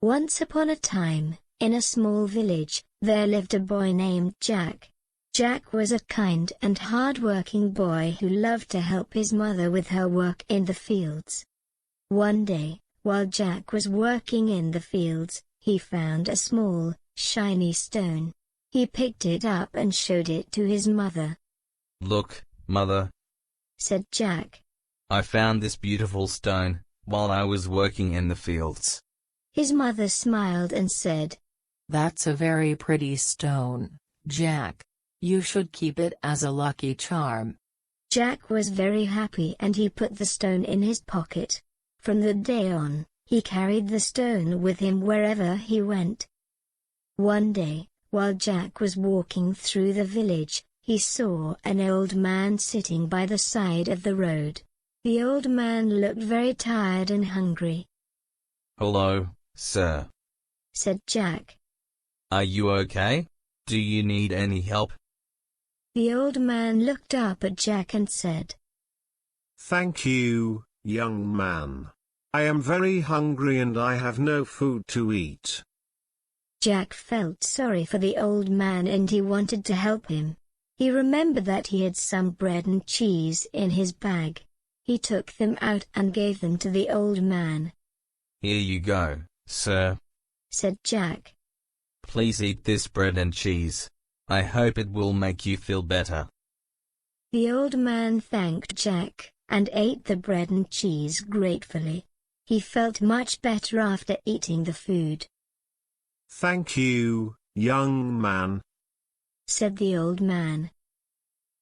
Once upon a time, in a small village, there lived a boy named Jack. Jack was a kind and hard-working boy who loved to help his mother with her work in the fields. One day, while Jack was working in the fields, he found a small, shiny stone. He picked it up and showed it to his mother. "Look, Mother," said Jack. "I found this beautiful stone while I was working in the fields." His mother smiled and said, "That's a very pretty stone, Jack. You should keep it as a lucky charm." Jack was very happy and he put the stone in his pocket. From that day on, he carried the stone with him wherever he went. One day, while Jack was walking through the village, he saw an old man sitting by the side of the road. The old man looked very tired and hungry. "Hello, sir," said Jack. "Are you okay? Do you need any help?" The old man looked up at Jack and said, "Thank you, young man. I am very hungry and I have no food to eat." Jack felt sorry for the old man and he wanted to help him. He remembered that he had some bread and cheese in his bag. He took them out and gave them to the old man. "Here you go, sir," said Jack. "Please eat this bread and cheese. I hope it will make you feel better." The old man thanked Jack and ate the bread and cheese gratefully. He felt much better after eating the food. "Thank you, young man," said the old man.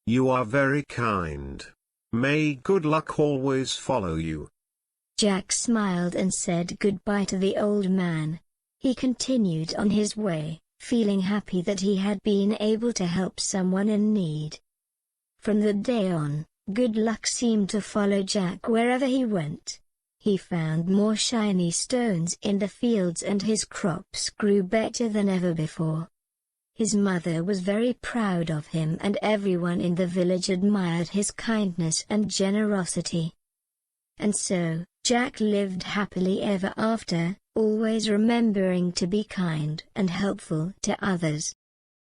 "You are very kind. May good luck always follow you." Jack smiled and said goodbye to the old man. He continued on his way, feeling happy that he had been able to help someone in need. From that day on, good luck seemed to follow Jack wherever he went. He found more shiny stones in the fields and his crops grew better than ever before. His mother was very proud of him and everyone in the village admired his kindness and generosity. And so, Jack lived happily ever after, always remembering to be kind and helpful to others.